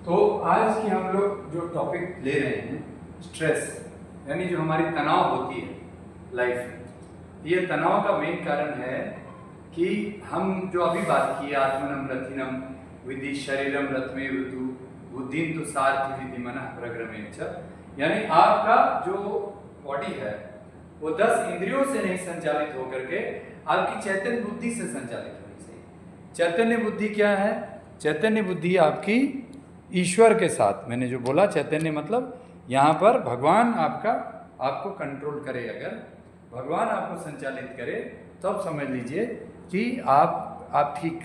तो आज की हम लोग जो टॉपिक ले रहे हैं स्ट्रेस, यानी जो हमारी तनाव होती है लाइफ में, ये तनाव का मेन कारण है कि हम जो अभी बात की आत्मनम रथिनम विधि शरीरम रथमे ऋतु बुद्धिम तो सार्थी विधि मन प्रग्रमे च, यानी आपका जो बॉडी है वो 10 इंद्रियों से नहीं संचालित होकर के आपकी चैतन्य बुद्धि से संचालित होनी चाहिए। चैतन्य बुद्धि क्या है? चैतन्य बुद्धि आपकी ईश्वर के साथ, मैंने जो बोला चैतन्य मतलब यहाँ पर भगवान आपको कंट्रोल करे, अगर भगवान आपको संचालित करे तो आप समझ लीजिए कि आप ठीक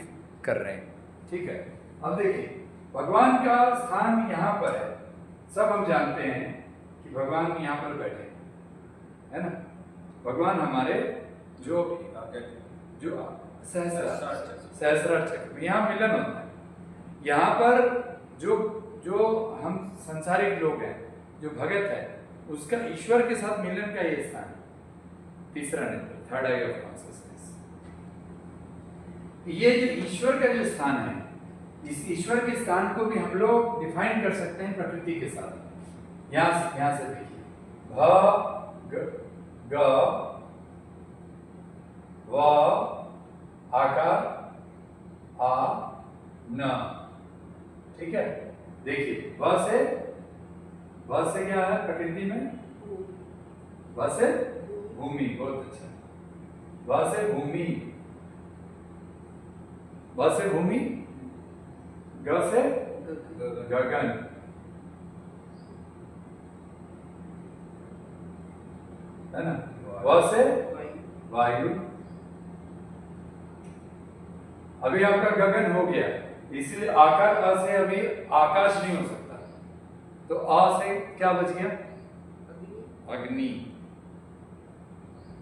कर रहे हैं। ठीक है, अब देखिए भगवान का स्थान यहाँ पर है, सब हम जानते हैं कि भगवान यहाँ पर बैठे है ना। भगवान हमारे जो सहस्रार चक्र में यहाँ मिलन होता है। यहाँ पर जो हम संसारिक लोग हैं, जो भगत है, उसका ईश्वर के साथ मिलन का ये स्थान है, तीसरा नेत्र, थर्ड आई ऑफ कॉन्शियसनेस। ये जो ईश्वर का जो स्थान है, इस ईश्वर के स्थान को भी हम लोग डिफाइन कर सकते हैं प्रकृति के साथ। यहाँ से देखिए, भ ग व आकार आ न। ठीक है, देखिए व से क्या है प्रकृति में? व से भूमि, बहुत अच्छा। व से भूमि, व से भूमि, ग से गगन, है ना। व से वायु, अभी आपका गगन हो गया, इसलिए आकार अ से अभी आकाश नहीं हो सकता, तो अ से क्या बच गया? अग्नि।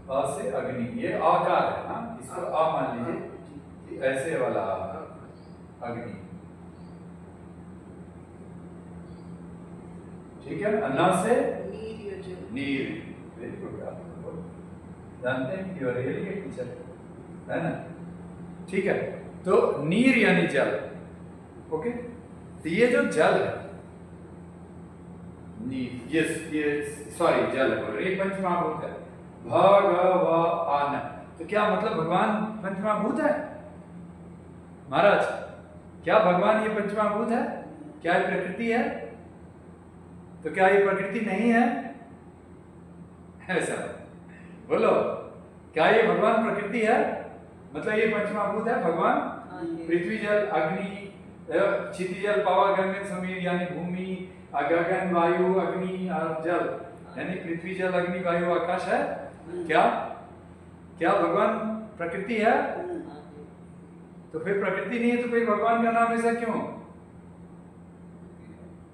अ से अग्नि, ये आकार है ना, इसको आ मान लीजिए, ऐसे वाला अग्नि। ठीक है, न से नीर। वेरी गुड, जानते हैं कि रियली ए टीचर है ना। ठीक है, तो नीर यानी जल। ओके, तो ये जो जल है, नीर, ये सॉरी जल है, ये पंचमहाभूत है। भ ग व आ न, तो क्या मतलब भगवान पंचमहाभूत है? महाराज, क्या भगवान ये पंचमहाभूत है? क्या ये प्रकृति है? तो क्या ये प्रकृति नहीं है? ऐसा बोलो, क्या ये भगवान प्रकृति है? मतलब ये पंचमहाभूत है भगवान? पृथ्वी जल अग्नि क्षिति जल पावा गगन समीर, यानी भूमि गगन वायु अग्नि और जल, यानी पृथ्वी जल अग्नि वायु आकाश है। क्या भगवान प्रकृति है? तो फिर प्रकृति नहीं है तो फिर भगवान का नाम ऐसा क्यों?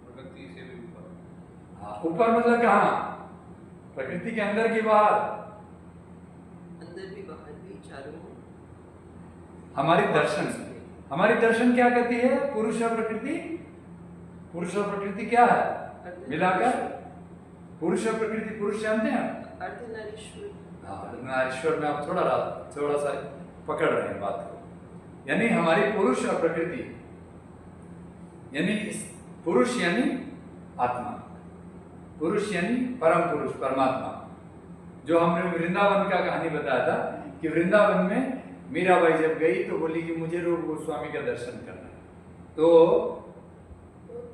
प्रकृति से भी ऊपर। हाँ, ऊपर मतलब कहाँ? प्रकृति के अंदर की बाहर? अंदर भी बाहर भी, चारों। हमारी दर्शन क्या कहती है? पुरुष और प्रकृति। पुरुष और प्रकृति क्या है मिलाकर? पुरुष और प्रकृति, पुरुष जानते हैं अर्धनारीश्वर। नारीश्वर में आप थोड़ा सा पकड़ रहे हैं बात को, यानी हमारी पुरुष और प्रकृति, यानी पुरुष यानी आत्मा, पुरुष यानी परम पुरुष परमात्मा। जो हमने वृंदावन का कहानी बताया था कि वृंदावन में मीराबाई जब गई तो बोली कि मुझे रूप गोस्वामी का दर्शन करना है। तो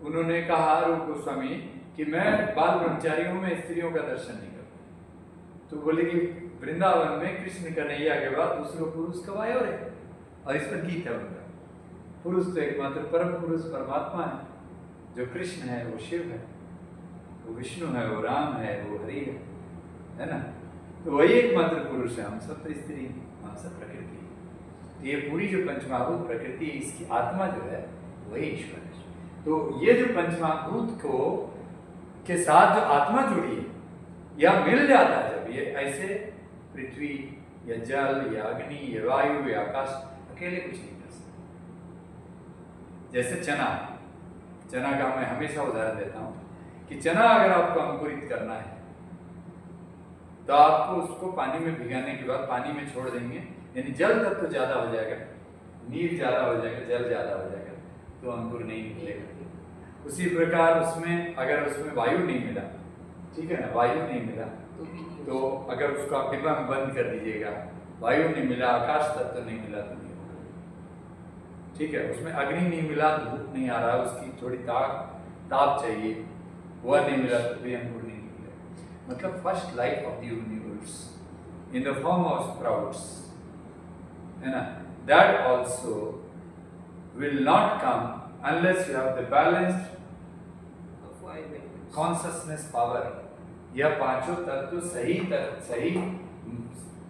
उन्होंने कहा रूप गोस्वामी कि मैं बाल ब्रह्मचारियों में स्त्रियों का दर्शन नहीं करता। तो बोले कि वृंदावन में कृष्ण कन्हैया के बाद दूसरा पुरुष कब आए? और इस पर गीत है उनका, पुरुष तो एकमात्र परम पुरुष परमात्मा है, जो कृष्ण है वो शिव है, वो विष्णु है, वो राम है, वो हरि है ना। तो वही एकमात्र पुरुष है, हम सब तो स्त्री, हम सब प्रकृति। ये पूरी जो पंचमहाभूत प्रकृति, इसकी आत्मा जो है वही ईश्वर है। तो ये जो पंचमहाभूत के साथ जो आत्मा जुड़ी है या मिल जाता है, जब ये ऐसे पृथ्वी या जल या अग्नि या वायु या आकाश अकेले कुछ नहीं कर सकते। जैसे चना का मैं हमेशा उदाहरण देता हूँ कि चना अगर आपको अंकुरित करना है तो आपको उसको पानी में भिगाने के बाद पानी में छोड़ देंगे, यानी जल तत्व तो ज्यादा हो जाएगा, नीर ज्यादा हो जाएगा, जल ज्यादा हो जाएगा, तो अंकुर नहीं निकलेगा। उसी प्रकार उसमें अगर उसमें वायु नहीं मिला, ठीक है ना, वायु नहीं मिला तो भी नहीं तो अगर उसको आप डिब्बा में बंद कर दीजिएगा, वायु नहीं मिला, आकाश तत्व नहीं मिला तो नहीं होगा, ठीक है। उसमें अग्नि नहीं मिला, धूप नहीं आ रहा, उसकी थोड़ी ताप चाहिए, वह नहीं मिला तो भी अंकुर नहीं निकले। मतलब first life of the universe in the form of sprouts, है ना, that also will not come unless you have the balanced of 5 elements. consciousness power। यह पांचों तत्व सही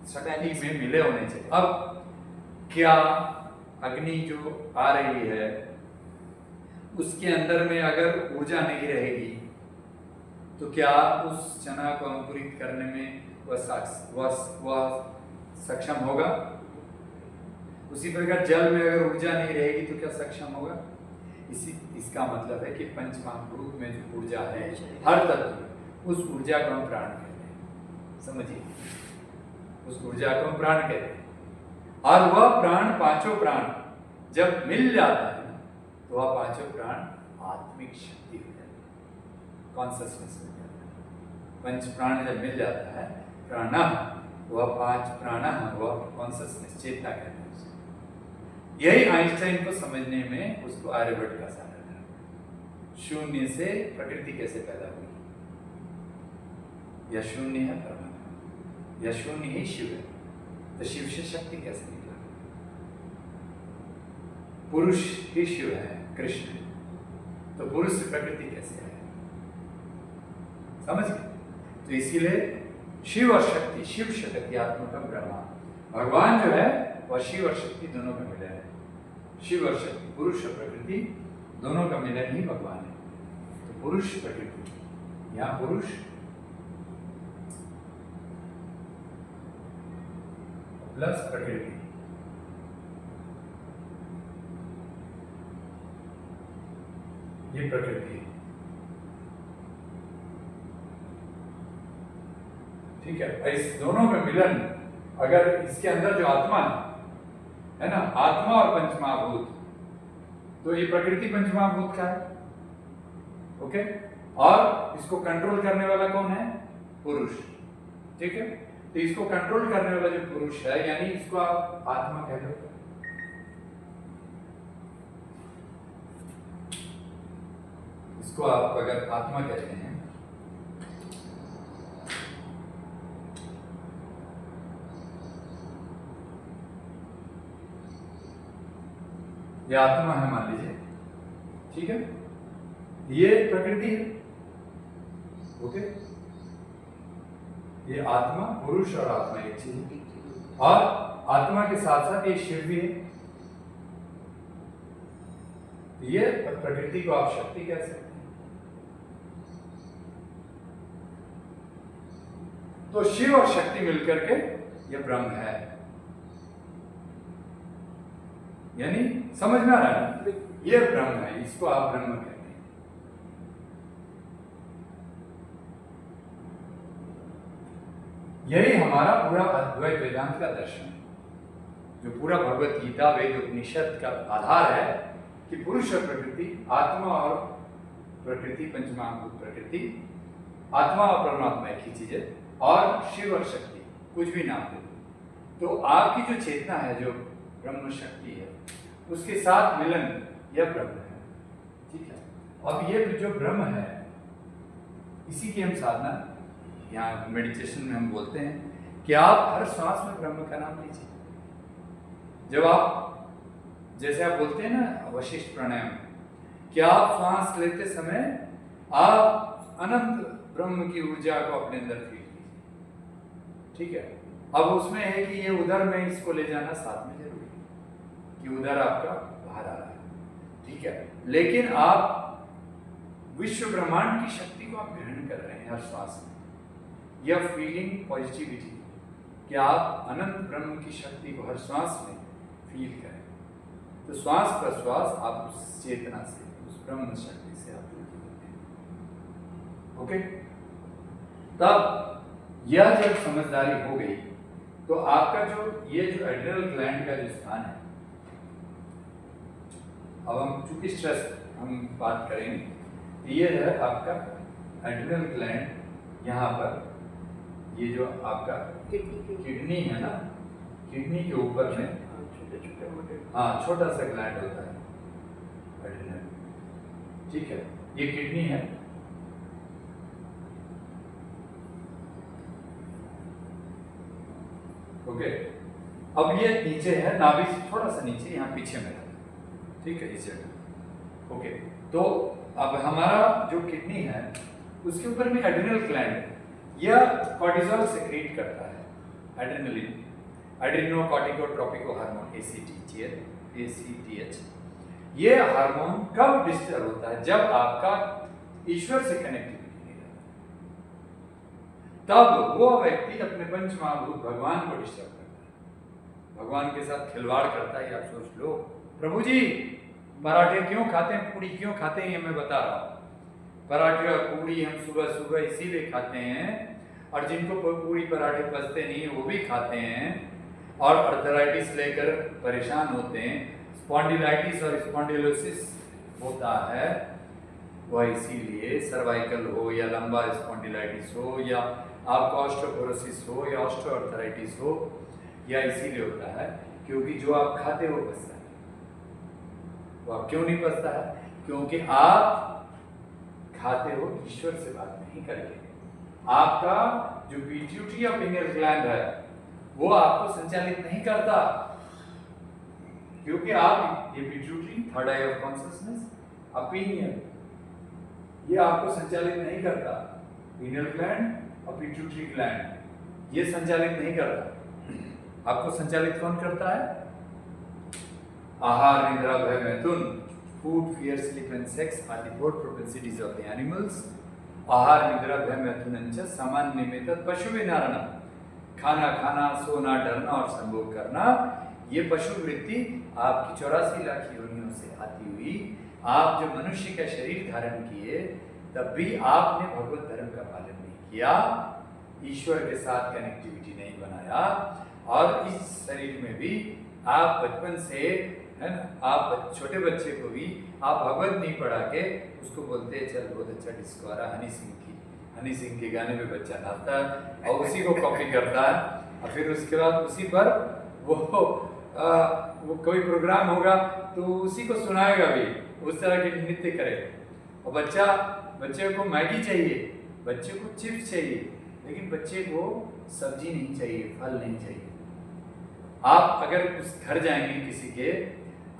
शक्ति में मिले होने चाहिए। अब क्या अग्नि जो आ रही है उसके अंदर में अगर ऊर्जा नहीं रहेगी तो क्या उस चना को अंकुरित करने में वह सक्षम होगा? उसी प्रकार जल में अगर ऊर्जा नहीं रहेगी तो क्या सक्षम होगा? इसका मतलब है कि पंच महाभूत में जो ऊर्जा है हर तत्व, उस ऊर्जा को हम प्राण कहते हैं, समझिए, उस ऊर्जा को हम प्राण कहते हैं। और वह प्राण, पांचों प्राण जब मिल जाता है तो वह पांचों प्राण आत्मिक शक्ति हो जाती है, कॉन्शियसनेस हो जाता है। पंच प्राण जब मिल जाता है, प्राणः, वह पांच प्राणः, वह कॉन्शियसनेस, चेतना कहते हैं। यही आइंस्टाइन को समझने में उसको आर्यभट्ट का सहारा था। शून्य से प्रकृति कैसे पैदा हुई, या शून्य है परमात्मा, या शून्य ही शिव है, तो शिव से शक्ति कैसे निकला? पुरुष ही शिव है, कृष्ण है, तो पुरुष से प्रकृति कैसे है? समझ गए? तो इसीलिए शिव और शक्ति, शिव शक्ति आत्मा ब्रह्मा, भगवान जो है वह शिव और शक्ति दोनों का मिलन है। शिव और शक्ति, पुरुष और प्रकृति दोनों का मिलन ही भगवान है। तो पुरुष प्रकृति, यहाँ पुरुष प्लस प्रकृति, ये प्रकृति है, ठीक है। इस दोनों में मिलन, अगर इसके अंदर जो आत्मा है ना, आत्मा और पंचमहाभूत, तो ये प्रकृति पंचमहाभूत का है, ओके। और इसको कंट्रोल करने वाला कौन है? पुरुष, ठीक है। तो इसको कंट्रोल करने वाला जो पुरुष है, यानी इसको आप आत्मा कह दो, इसको आप अगर आत्मा कहते हैं, ये आत्मा है मान लीजिए, ठीक है, ये प्रकृति है, ओके। ये आत्मा, पुरुष और आत्मा एक चीज है, और आत्मा के साथ साथ ये शिव भी है। ये प्रकृति को आप शक्ति कह सकते हैं। तो शिव और शक्ति मिलकर के ये ब्रह्म है, यानी समझ में आ रहा है? ये ब्रह्म है, इसको आप ब्रह्म कहते हैं। यही हमारा पूरा अद्वैत वेदांत का दर्शन है, जो पूरा भगवत गीता, वेद, उपनिषद का आधार है कि पुरुष और प्रकृति, आत्मा और प्रकृति, पंचमहाभूत प्रकृति, आत्मा और परमात्मा एक ही चीज है, और शिव और शक्ति कुछ भी नाम दे। तो आपकी जो चेतना है, जो ब्रह्म शक्ति है, उसके साथ मिलन, यह ब्रह्म है, ठीक है। अब ये जो ब्रह्म है, इसी की हम साधना, यहाँ मेडिटेशन में हम बोलते हैं कि आप हर सांस में ब्रह्म का नाम लीजिए। जब आप, जैसे आप बोलते हैं ना वशिष्ठ प्राणायाम, कि आप सांस लेते समय आप अनंत ब्रह्म की ऊर्जा को अपने अंदर फील कीजिए, ठीक है। अब उसमें है कि ये उधर में इसको ले जाना साथ में जरूरी है, कि उधर आपका बाहर आ रहा है, ठीक है। लेकिन आप विश्व ब्रह्मांड की शक्ति को आप ग्रहण कर रहे हैं हर श्वास में। यह फीलिंग पॉजिटिविटी, कि आप अनंत ब्रह्म की शक्ति को हर श्वास में फील करें। तो श्वास प्रश्वास आप उस चेतना से, उस ब्रह्म शक्ति से आप जुड़े होते हैं, ओके। तब यह जब समझदारी हो गई तो आपका जो ये जो एड्रिनल ग्लैंड का जो स्थान है, अब हम चूंकि स्ट्रेस हम बात करेंगे, ये है आपका एड्रिनल ग्लैंड, यहाँ पर ये जो आपका किडनी है ना, किडनी के ऊपर में छोटे छोटे मोटे हाँ छोटा सा ग्लैंड होता है एड्रिनल, ठीक है, ये किडनी है। ओके, अब ये नीचे है, नाभि से थोड़ा सा नीचे, यहाँ पीछे में है, ठीक है, इस जगह। ओके, तो अब हमारा जो किडनी है उसके ऊपर में एड्रिनल ग्लैंड है, यह कॉर्टिसोल सेक्रेट करता है, एड्रेनलिन, एड्रिनोकॉर्टिकोट्रोपिक हार्मोन, ACTH। ये हार्मोन कब डिस्टर्ब होता है? जब आपका ईश्वर से कनेक्टिविटी नहीं रहता, तब वो व्यक्ति अपने पंच महाभूत भगवान को डिस्टर्ब करता है, भगवान के साथ खिलवाड़ करता है। आप सोच लो, प्रभु जी पराठे क्यों खाते हैं, पूड़ी क्यों खाते हैं, ये मैं बता रहा हूँ। पराठे और पूड़ी हम सुबह सुबह इसीलिए खाते हैं, और जिनको पूड़ी पराठे पचते नहीं वो भी खाते हैं, और अर्थराइटिस लेकर परेशान होते हैं, स्पॉन्डिलाइटिस और स्पॉन्डिलोसिस होता है, वह इसीलिए सर्वाइकल हो या लंबा स्पॉन्डिलाइटिस हो या आपका ऑस्टियोपोरोसिस हो या ऑस्टियोआर्थराइटिस हो, या इसीलिए होता है क्योंकि जो आप खाते हो पचता है। वो आप क्यों नहीं पचता है? क्योंकि आप खाते हो ईश्वर से बात नहीं करके। आपका जो पिट्यूटरी ऑफ पिनियल ग्लैंड है वो आपको संचालित नहीं करता, क्योंकि आप ये pituitary, third eye of consciousness, opinion, ये आपको संचालित नहीं करता। पिनियल ग्लैंड और पिट्यूटरी ग्लैंड ये संचालित नहीं करता। आपको संचालित कौन करता है? आहार, निद्रा, भय, मैथुन, food, fear, sleep and sex are the four propensities of the animals. आहार, निद्रा, भय, मैथुन च सामान्य निमित्त पशु विनारणम, खाना खाना, सोना, डरना और संभोग करना, ये पशु वृत्ति आपकी 84 लाख योनियों से आती हुई, आप जब मनुष्य का शरीर धारण किए तब भी आपने भगवत धर्म का पालन नहीं किया, ईश्वर के साथ कनेक्टिविटी नहीं बनाया, और इस शरीर में भी आप बचपन से, है ना, आप छोटे बच्चे को भी आप भगवत नहीं पढ़ा के उसको बोलते हैं चल बहुत अच्छा डिस्को आ रहा, हनी सिंह के गाने में बच्चा नाचता है और उसी को कॉपी करता है, और फिर उसके बाद उसी पर वो कोई प्रोग्राम होगा तो उसी को सुनाएगा भी, उस तरह के नृत्य करेगा। और बच्चे को मैगी चाहिए, बच्चे को चिप्स चाहिए, लेकिन बच्चे को सब्जी नहीं चाहिए, फल नहीं चाहिए। आप अगर उस घर जाएंगे किसी के,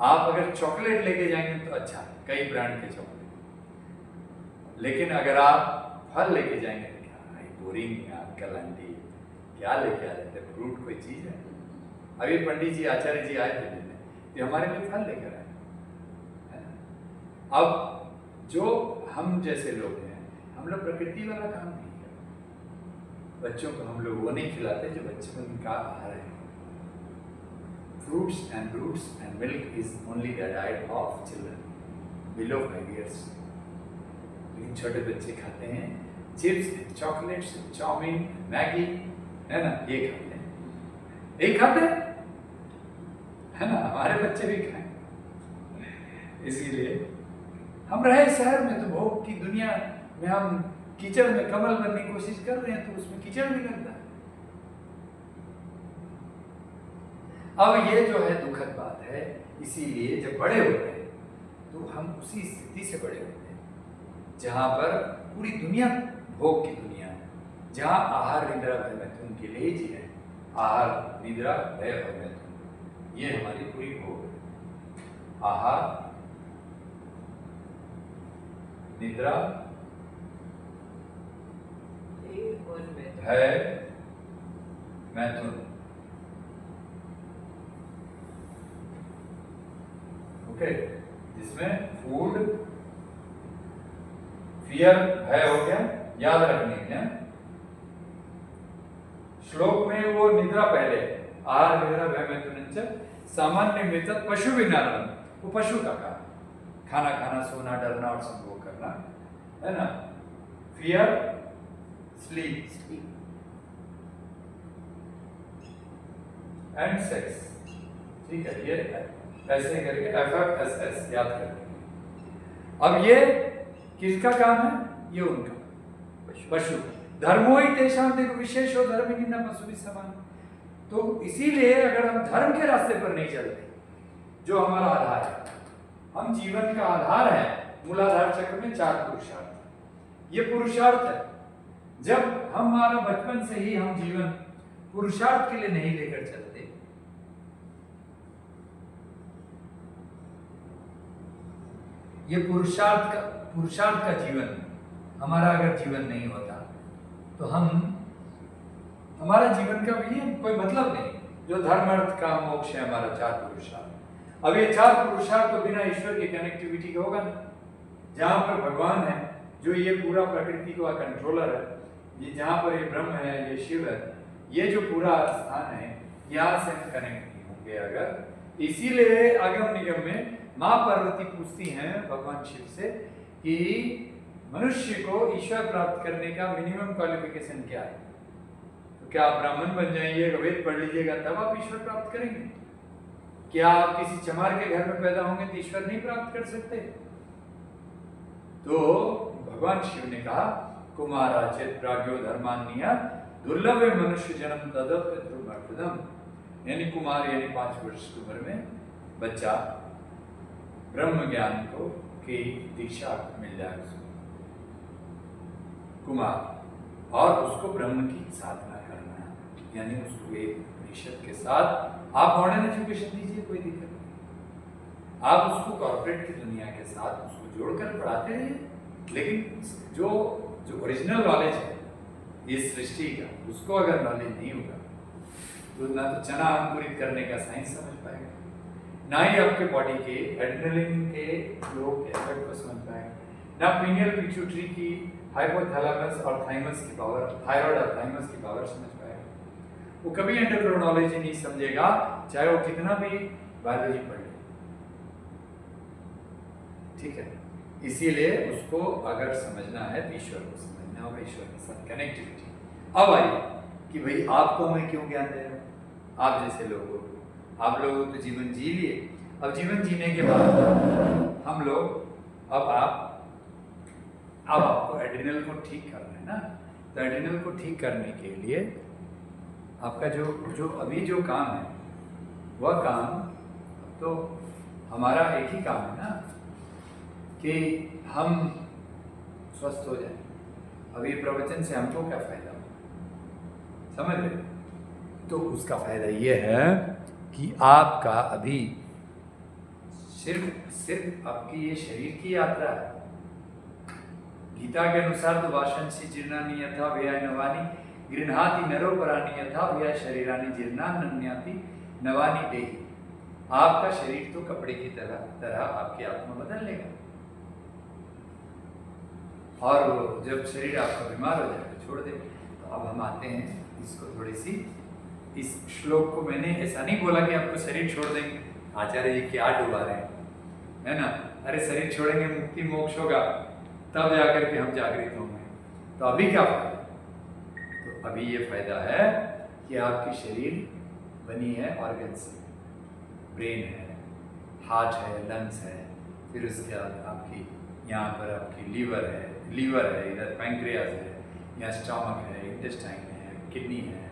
आप अगर चॉकलेट लेके जाएंगे तो अच्छा, कई ब्रांड के चॉकलेट, लेकिन अगर आप फल लेके जाएंगे तो क्या बोरिंग अंकल आंटी क्या लेके आ जाते, फ्रूट कोई चीज है। अभी पंडित जी, आचार्य जी आए थे लेने, तो हमारे लिए फल लेकर आए, है ना। अब जो हम जैसे लोग हैं, हम लोग प्रकृति वाला काम नहीं करते। बच्चों को हम लोग वो नहीं खिलाते जो बचपन का आहार है। Fruits and roots and milk is only the diet of children below 5 years. लेकिन छोटे बच्चे खाते हैं चिप्स, चॉकलेट्स, चाउमीन, मैगी, है ना, ये खाते हैं, यही खाते हैं, है ना, हमारे बच्चे भी खाएं। इसीलिए हम रहे शहर में तो भोग की दुनिया में, हम कीचड़ में कमल बनने की कोशिश कर रहे हैं तो उसमें कीचड़ भी लगता है। अब ये जो है दुखद बात है, इसीलिए जब बड़े होते हैं तो हम उसी स्थिति से बड़े होते हैं जहाँ पर पूरी दुनिया भोग की दुनिया है, जहाँ आहार, निद्रा, भय, मैथुन के लिए जी है। आहार, निद्रा, भय और मैथुन, ये हमारी पूरी भोग है। आहार, निद्रा, भय, मैथुन। ओके, जिसमें फूड, फियर, भय हो गया, याद रखनी है। श्लोक में वो निद्रा पहले, आहार, निद्रा, भय, मैथुन सामान्य निमित्त पशु विनारण, वो पशु का काम, खाना खाना, सोना, डरना और संभोग करना, है ना। फियर, स्लीप एंड सेक्स, ठीक है, ये ऐसे करके FFSS याद करके। अब ये किसका काम है? ये उनका पशु। धर्मो ही तेषां, देखो विशेषो धर्म न पशु भी समान। तो इसीलिए अगर हम धर्म के रास्ते पर नहीं चलते, जो हमारा आधार है, हम जीवन का आधार है, मूलाधार चक्र में 4 पुरुषार्थ, ये पुरुषार्थ है। जब हमारा बचपन से ही हम जीवन पुरुषार्थ के लिए नहीं लेकर चलते, ये पुरुषार्थ का जीवन हमारा अगर जीवन नहीं होता तो हमारा जीवन का भी कोई मतलब नहीं। जो धर्म अर्थ का मोक्ष है हमारा 4 पुरुषार्थ। अब ये 4 पुरुषार्थ तो बिना ईश्वर की कनेक्टिविटी के होगा ना। जहां पर भगवान है, जो ये पूरा प्रकृति का कंट्रोलर है, ये जहां पर ये ब्रह्म है, ये शिव है, ये जो पूरा स्थान है, यहाँ से हम कनेक्ट नहीं होंगे अगर। इसीलिए आगम निगम में माँ पार्वती पूछती हैं भगवान शिव से कि मनुष्य को ईश्वर प्राप्त करने का मिनिमम क्वालिफिकेशन क्या है? तो क्या आप ब्राह्मण बन जाएंगे, वेद पढ़ लीजिएगा तब आप ईश्वर प्राप्त करेंगे? क्या आप किसी चमार के घर में पैदा होंगे तो ईश्वर नहीं प्राप्त कर सकते? तो भगवान शिव ने कहा, कुमारा चेत प्राज्ञो धर्मान्य दुर्लभ मनुष्य जन्म तदम, यानी कुमार यानी 5 वर्ष की उम्र में बच्चा ब्रह्म ज्ञान को की दीक्षा मिल जाए उसको, कुमार, और उसको ब्रह्म की साधना करना है, यानी उसको एक परिषद के साथ आप मॉडर्न एजुकेशन दीजिए, कोई दिक्कत नहीं। आप उसको कॉर्पोरेट की दुनिया के साथ उसको जोड़कर पढ़ाते रहिए, लेकिन जो ओरिजिनल नॉलेज है इस सृष्टि का, उसको अगर नॉलेज नहीं होगा तो ना तो चना अंकुरित करने का साइंस समझ पाएगा, ना ही आपके बॉडी के एड्रेनलिन के फ्लो के इफेक्ट को समझ पाएगा, ना पीनियल पिट्यूटरी की हाइपोथैलेमस और थाइमस की पावर, थायराइड और थाइमस की पावर समझ पाएगा। वो कभी एंडोक्रिनोलॉजी नहीं समझेगा, चाहे वो कितना भी बायोलॉजी पढ़ ले। ठीक है, इसीलिए उसको अगर समझना है तो ईश्वर को समझना होगा, ईश्वर के साथ कनेक्टिविटी। अब आइए कि भाई आपको मैं क्यों ज्ञान दे रहा हूँ? आप जैसे लोगों, आप लोगों तो जीवन जी लिए। अब जीवन जीने के बाद हम लोग अब आपको एड्रिनल को ठीक करना है ना। तो एड्रिनल को ठीक करने के लिए आपका जो अभी जो काम है, वह काम तो हमारा एक ही काम है ना, कि हम स्वस्थ हो जाए। अब ये प्रवचन से हमको क्या फायदा हो, समझ रहे? तो उसका फायदा ये है कि आपका अभी सिर्फ आपकी ये शरीर की यात्रा है। गीता के अनुसार तो वाशंसी जीर्णानि यथा व्यय नवानि गृह्णाति नरो परानि यथा व्यय शरीरानि जीर्णान्यति नवानि देहि। आपका शरीर तो कपड़े की तरह आपकी आत्मा बदल लेगा, और वो जब शरीर आपका बीमार हो जाएगा छोड़ दे। तो अब हम आते हैं इसको थोड़ी सी, इस श्लोक को मैंने ऐसा नहीं बोला कि आपको शरीर छोड़ देंगे, आचार्य जी क्या डुबा रहे हैं, है ना। अरे शरीर छोड़ेंगे मुक्ति मोक्ष होगा, तब जाकर के हम जागृत होंगे। तो अभी क्या फायदा? तो अभी ये फायदा है कि आपकी शरीर बनी है ऑर्गन से, ब्रेन है, हार्ट है, लंग्स है, फिर उसके बाद आपकी यहाँ पर आपकी लीवर है, इधर पैंक्रियाज है, यहाँ स्टमक है, इंटेस्टाइन है, किडनी है,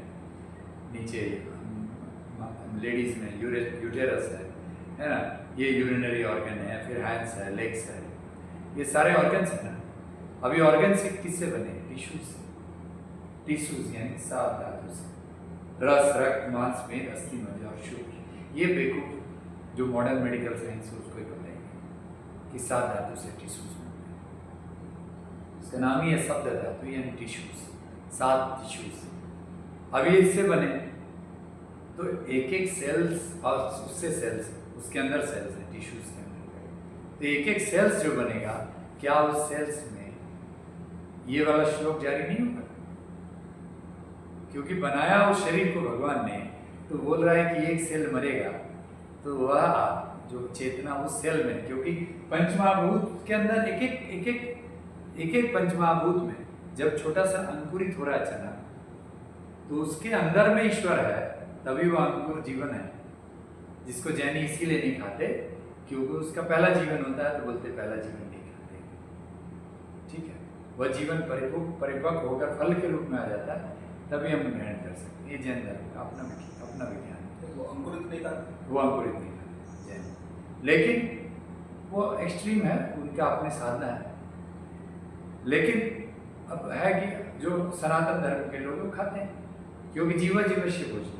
नीचे लेडीज में यूटेरस है ना, ये यूरिनरी ऑर्गन है, फिर हैंड्स है, लेग्स है, ये सारे ऑर्गन्स हैं ना। अभी ऑर्गन से किससे बने? टिश्यूज यानी सात धातु से, रस, रक्त, मांस, मेद, अस्थि, मज्जा और शुक्र। ये बेवकूफ जो मॉडर्न मेडिकल साइंस है उसको ही बताएंगे कि सात धातु से टिश्यूज बनते हैं। इसका नाम ही है शब्द धातु यानी टिश्यूज, 7 टिश्यूज। अब ये इससे बने तो एक एक सेल्स और उससे सेल्स, उसके अंदर सेल्स है टिश्यूज के अंदर, तो एक एक सेल्स जो बनेगा, क्या उस सेल्स में ये वाला श्लोक जारी नहीं होगा? क्योंकि बनाया उस शरीर को भगवान ने, तो बोल रहा है कि एक सेल मरेगा तो वह जो चेतना उस सेल में, क्योंकि पंचमहाभूत के अंदर एक एक पंचमहाभूत में जब छोटा सा अंकुरित हो रहा है चना, तो उसके अंदर में ईश्वर है, तभी वह अंकुर जीवन है, जिसको जैनी इसीलिए नहीं खाते क्योंकि उसका पहला जीवन होता है, तो बोलते पहला जीवन नहीं खाते। ठीक है, वह जीवन परिपक्व होकर फल के रूप में आ जाता है, तभी हम ग्रहण कर सकते हैं। ये जैन धर्म का अपना विज्ञान है। वो अंकुरित नहीं था। वो अंकुरित नहीं था जैन, लेकिन वो एक्सट्रीम है, उनका अपने साधना है। लेकिन अब है कि जो सनातन धर्म के लोग खाते हैं, क्योंकि जीवन जीवश्य भोजन,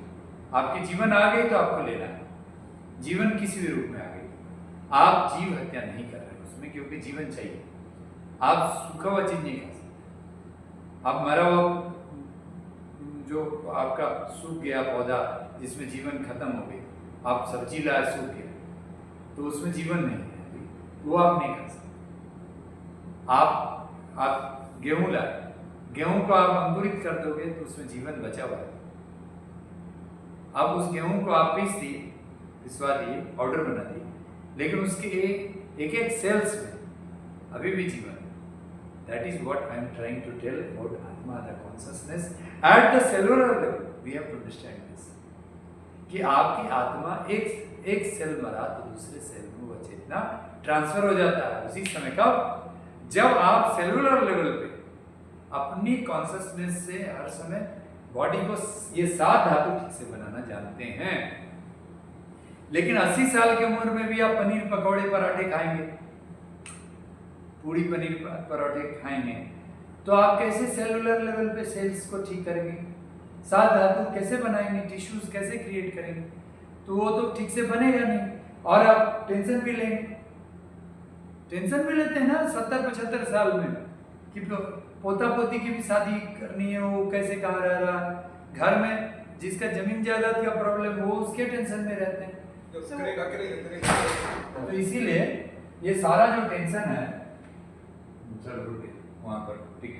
आपकी जीवन आ गई तो आपको लेना है। जीवन किसी भी रूप में आ गई, आप जीव हत्या नहीं कर रहे उसमें, क्योंकि जीवन चाहिए। आप सूखा हुआ चीज नहीं खा सकते। आप मरा हुआ जो आपका सूख गया पौधा जिसमें जीवन खत्म हो गई, आप सब्जी लाए सूख गया, तो उसमें जीवन नहीं है, वो आप नहीं खा सकते। आप गेहूं लाए, गेहूं को आप अंकुरित कर दोगे तो उसमें जीवन बचा हुआ है। अब उस गेहूं को आप पिसवा दिए, पाउडर बना दिए, लेकिन उसके एक सेल्स में अभी भी जीवन है। That is what I am trying to tell about आत्मा, the consciousness at the cellular level. We have to understand this कि आपकी आत्मा एक सेल मरा तो दूसरे सेल में वो चेतना ट्रांसफर हो जाता है उसी समय। कब? जब आप सेलुलर लेवल पे अपनी कॉन्शियसनेस से हर समय बॉडी को ये 7 धातु ठीक से बनाना जानते हैं। लेकिन 80 साल की उम्र में भी आप पनीर पकौड़े पराठे खाएंगे, पूरी पनीर पराठे खाएंगे, तो आप कैसे सेलुलर लेवल पे सेल्स को ठीक करेंगे? 7 धातु कैसे बनाएंगे? टिश्यूज कैसे क्रिएट करेंगे? तो वो तो ठीक से बनेगा नहीं। और आप टेंशन भी लेंगे, टेंशन भी लेते हैं ना 70-75 साल में कि पोता पोती की भी शादी करनी है, वो कैसे कहाँ रह रहा, घर में जिसका जमीन जायदाद का प्रॉब्लम वो उसके टेंशन में रहते हैं। तो इसीलिए ये सारा जो टेंशन है, चलो रुके वहां पर, ठीक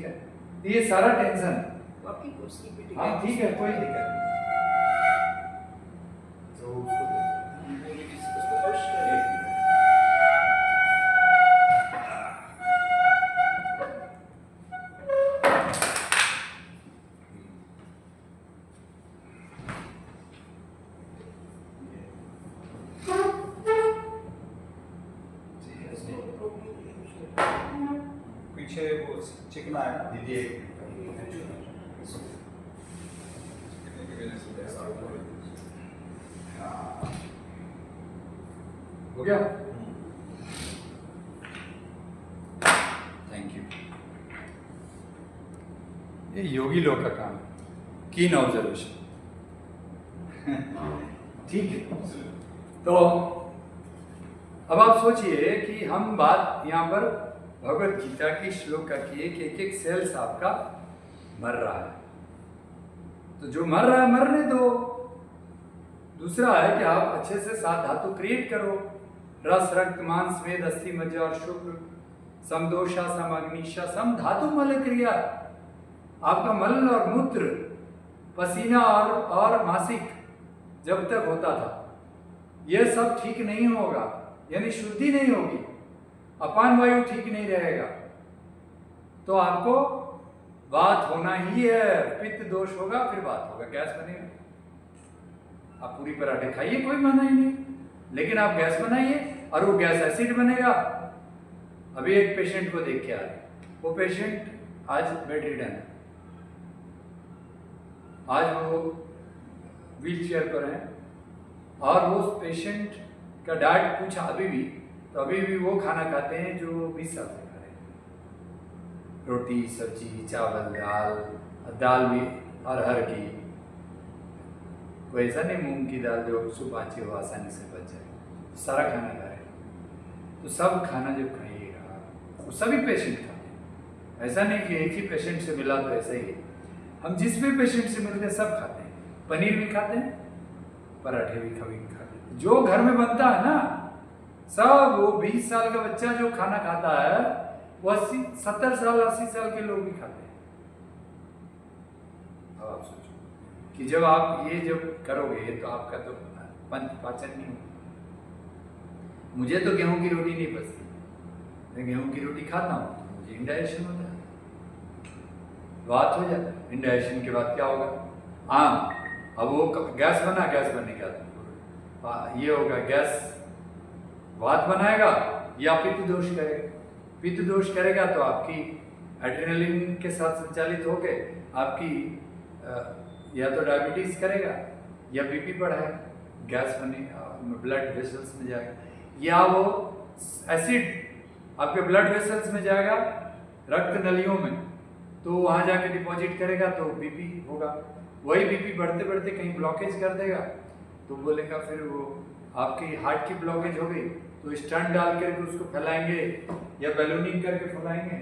है, तो ये सारा टेंशन आपकी कुर्सी पे टिका। हाँ ठीक है, कोई दिक्कत नहीं। तो उसको पुश करें। पीछे वो चिकना है ना दीदी हो गया, थैंक यू। ये योगी लोग का काम है, कीन ऑब्जर्वेशन। ठीक है, तो अब आप सोचिए कि हम बात यहाँ पर भगवत गीता की श्लोक का किए कि एक सेल्स आपका मर रहा है, तो जो मर रहा है मरने दो। दूसरा है कि आप अच्छे से 7 धातु क्रिएट करो, रस रक्त मांस मेद अस्थि मज्जा और शुक्र, समदोषा सम अग्निशा सम धातु मल क्रिया। आपका मल और मूत्र, पसीना और मासिक जब तक होता था, यह सब ठीक नहीं होगा, यानी शुद्धि नहीं होगी, अपान वायु ठीक नहीं रहेगा, तो आपको बात होना ही है। पित्त दोष होगा, फिर बात होगा, गैस बनेगा। आप पूरी पराठे खाइए, कोई मना ही नहीं, लेकिन आप गैस बनाइए और वो गैस एसिड बनेगा। अभी एक पेशेंट को देख के आ रहे, वो पेशेंट आज बेड रिडन है, आज वो व्हील चेयर पर है, और वो पेशेंट का डाइट पूछा अभी भी, तो अभी भी वो खाना खाते हैं जो 20 साल से खा रहे हैं। रोटी सब्जी चावल दाल भी अरहर की, कोई ऐसा नहीं मूंग की दाल जो सुपाच्य हो आसानी से बच जाए, सारा खाना खा रहे हैं। तो सब खाना जब खाइएगा, वो सभी पेशेंट खाते हैं, ऐसा नहीं कि एक ही पेशेंट से मिला तो ऐसा ही है। हम जिस भी पेशेंट से मिलते हैं सब खाते हैं, पनीर भी खाते हैं, पराठे भी खाते हैं, जो घर में बनता है ना सब। वो 20 साल का बच्चा जो खाना खाता है वो 70 साल 80 साल के लोग भी खाते हैं। अब आप सोचो कि जब आप ये जब करोगे तो आपका तो पाचन नहीं होगा। मुझे तो गेहूं की रोटी नहीं पसंद, मैं गेहूं की रोटी खाता हूँ तो मुझे इंडाइजेशन होता है, बात हो जाता है। इंडाइजेशन के बाद क्या होगा? अब वो गैस बना, गैस बनने के बाद ये होगा, गैस वात बनाएगा या पित्त दोष करेगा। पित्त दोष करेगा तो आपकी एड्रेनलिन के साथ संचालित होकर आपकी या तो डायबिटीज करेगा या बीपी बढ़ाएगा, गैस बने ब्लड वेसल्स में जाएगा, या वो एसिड आपके ब्लड वेसल्स में जाएगा रक्त नलियों में, तो वहाँ जाके डिपॉजिट करेगा तो बीपी होगा। वही बीपी बढ़ते बढ़ते कहीं ब्लॉकेज कर देगा तो बोलेगा फिर वो आपकी हार्ट की ब्लॉकेज हो गई तो स्टंट डाल करके उसको फैलाएंगे या बैलूनिंग करके फैलाएंगे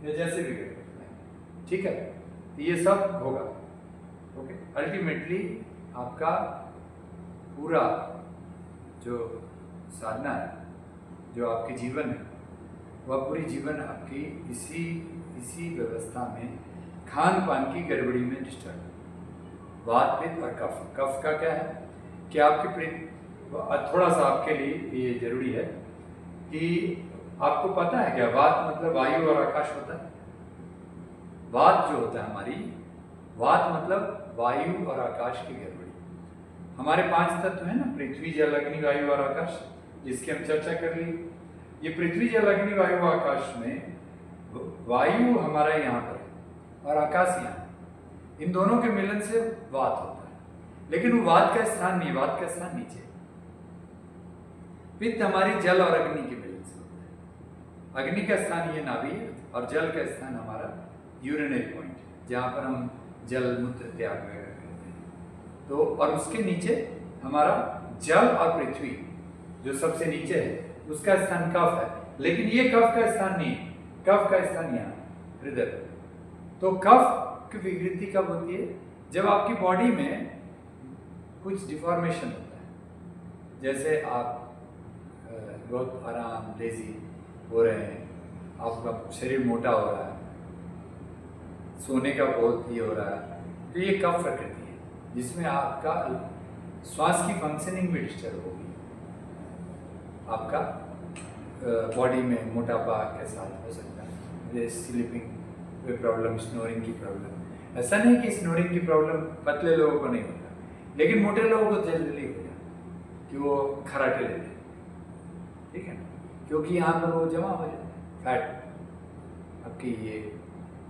या जैसे भी करके फैलाएंगे, ठीक है। तो ये सब होगा। ओके, अल्टीमेटली आपका पूरा जो साधना है, जो आपके जीवन है, वह पूरी जीवन आपकी इसी व्यवस्था में खान पान की गड़बड़ी में डिस्टर्ब। वात पित्त और कफ। कफ का क्या है कि आपके थोड़ा सा आपके लिए ये जरूरी है कि आपको पता है क्या वात मतलब वायु और आकाश होता है। वात जो होता है हमारी, वात मतलब वायु और आकाश की गड़बड़ी। हमारे 5 तत्व हैं ना, पृथ्वी जल अग्नि वायु और आकाश, जिसकी हम चर्चा कर ली। ये पृथ्वी जल अग्नि वायु आकाश में वायु हमारा यहाँ पर है और आकाश यहाँ, इन दोनों के मिलन से वात होता है। लेकिन वो वात का स्थान नहीं, वात का स्थान नीचे। पित्त हमारी जल और अग्नि के मिलन से होता है। अग्नि का स्थान ये नाभि है और जल का स्थान हमारा यूरिनरी पॉइंट, जहाँ पर हम जल मूत्र त्याग वगैरह करते हैं। तो और उसके नीचे हमारा जल और पृथ्वी जो सबसे नीचे है, उसका स्थान कफ है। लेकिन ये कफ का स्थान नहीं, कफ का स्थान यहाँ हृदय। तो कफ की विकृति कब होती है? जब आपकी बॉडी में कुछ डिफॉर्मेशन होता है, जैसे आप बहुत आराम लेजी हो रहे हैं, आपका शरीर मोटा हो रहा है, सोने का बहुत ये हो रहा है, तो ये कफ प्रकृति है, जिसमें आपका श्वास की फंक्शनिंग में डिस्टर्ब होगी। आपका बॉडी में मोटापा के साथ हो सकता है, जैसे स्लीपिंग में प्रॉब्लम, स्नोरिंग की प्रॉब्लम। ऐसा नहीं कि स्नोरिंग की प्रॉब्लम पतले लोगों को नहीं होता, लेकिन मोटे लोगों को जल्दी हो जाता कि वो खराटे लेते हैं, ठीक है ना, क्योंकि यहाँ पर वो जमा हो जाता है फैट। आपकी ये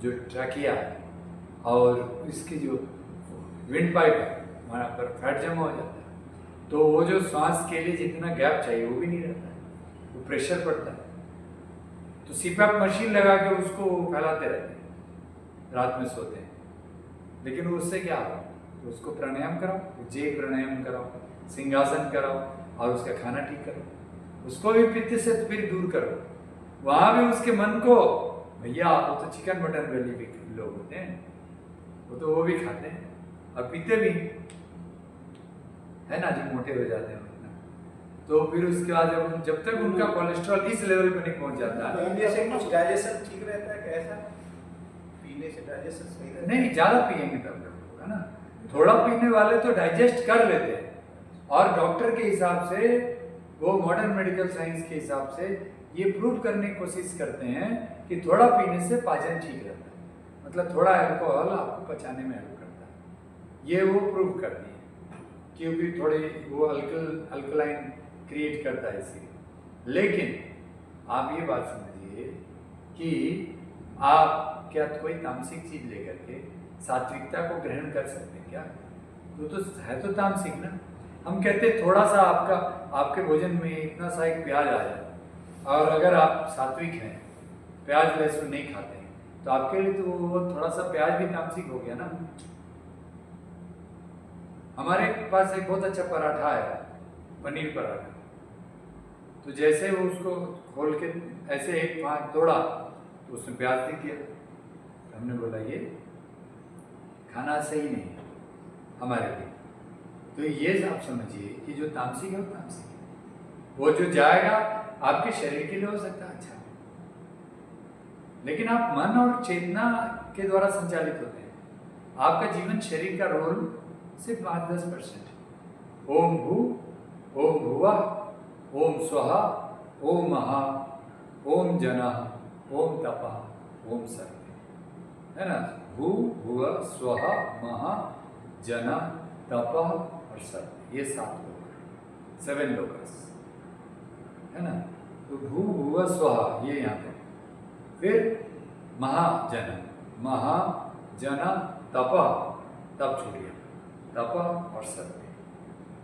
जो ट्रैकिया है और इसकी जो विंड पाइप है, वहाँ पर फैट जमा हो जाता है, तो वो जो सांस के लिए जितना गैप चाहिए वो भी नहीं रहता है, वो प्रेशर पड़ता है। तो सीपैप मशीन लगा के उसको फैलाते रहते हैं, रात में सोते हैं, लेकिन उससे क्या हो, तो उसको प्राणायाम कराओ, जय प्राणायाम कराओ, सिंहासन कराओ और उसका खाना ठीक करो, उसको भी पित्त से फिर दूर करो। वहाँ भी उसके मन को, भैया वो तो चिकन मटन वाली भी लोग होते हैं, वो भी खाते हैं और पीते भी है ना, जो मोटे हो जाते हैं उतना। तो फिर उसके बाद जब तक उनका कोलेस्ट्रॉल इस लेवल पे नहीं पहुंच जाता है, पीने से कुछ डाइजेशन ठीक रहता है कैसा? पीने से डाइजेशन सही रहता है? नहीं, ज़्यादा पिएंगे तब है ना। थोड़ा पीने वाले तो डाइजेस्ट कर लेते हैं, और डॉक्टर के हिसाब से, वो मॉडर्न मेडिकल साइंस के हिसाब से ये प्रूव करने की कोशिश करते हैं कि थोड़ा पीने से पाचन ठीक रहता है, मतलब थोड़ा अल्कोहल आपको पचाने में हेल्प करता है। ये वो प्रूव करती है, क्योंकि थोड़े वो अल्कलाइन क्रिएट करता है इसीलिए। लेकिन आप ये बात समझिए कि आप क्या कोई तामसिक चीज लेकर के सात्विकता को ग्रहण कर सकते हैं क्या? तो है तो तामसिक ना। हम कहते हैं थोड़ा सा आपके भोजन में इतना सा एक प्याज आ जाए, और अगर आप सात्विक हैं, प्याज लहसुन नहीं खाते हैं, तो आपके लिए तो वो थोड़ा सा प्याज भी तामसिक हो गया ना। हमारे पास एक बहुत अच्छा पराठा है, पनीर पराठा। तो जैसे वो उसको खोल के ऐसे एक हाथ तोड़ा तो उसमें प्याज दिख गया, तो हमने बोला ये खाना सही नहीं है हमारे लिए। तो ये आप समझिए कि जो तामसिक है वो तामसिक है, वो जो जाएगा आपके शरीर के लिए हो सकता है अच्छा, लेकिन आप मन और चेतना के द्वारा संचालित होते हैं। आपका जीवन शरीर का रोल सिर्फ 5-10%। ओम भू, ओम भुवः, ओम स्वहा, ओम महा, ओम जनः, ओम तपः, ओम सर्वे, है ना। भू भुवः स्वः महा जनः तपः और सर्वे, ये 7 लोग, 7 लोकस, है ना। तो भू भुवः स्वः ये यहाँ पे, फिर महाजन तप, तप छूट गया, तप और सत्य,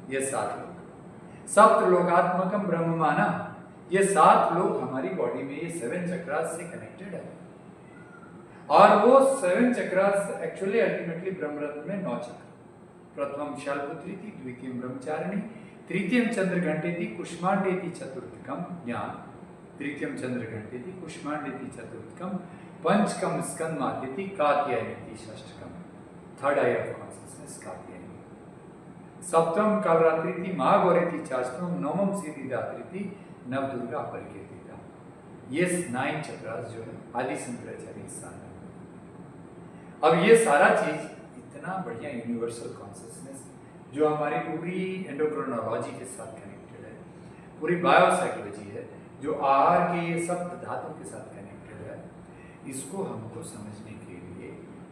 ये 7 लोग। सप्त लोकात्मकम ब्रह्म माना, ये 7 लोग हमारी बॉडी में, ये 7 चक्रास से कनेक्टेड है। और वो 7 चक्रास एक्चुअली अल्टीमेटली ब्रह्मरत्न में 9 चक्र। प्रथमम शैलपुत्री थी, द्वितीयम ब्रह्मचारिणी, तृतीयम चंद्रघंटेति, कुष्मांडेति चतुर्थकम ज्ञान, तृतीयम चंद्रघंटेति, कुष्मांडेति चतुर्थकम, पंचकम स्कंदमादेति, कात्यायनेति षष्ठकम, third eye of consciousness Katyayani, सप्तम कालरात्रिति, महागौरेति चाष्टम, नवम सिद्धिदात्रिति, नवदुर्गा अपरिकेतिता। ये 9 चक्रास जो है आदि शंकराचार्य स्थान है। अब ये सारा चीज इतना बढ़िया यूनिवर्सल कॉन्शियसनेस जो हमारी पूरी एंडोक्रोनोलॉजी के साथ कनेक्टेड है, पूरी बायोसाइकोलॉजी है, जो आहार के ये सब धातु के साथ कनेक्टेड है, इसको हमको समझने के लिए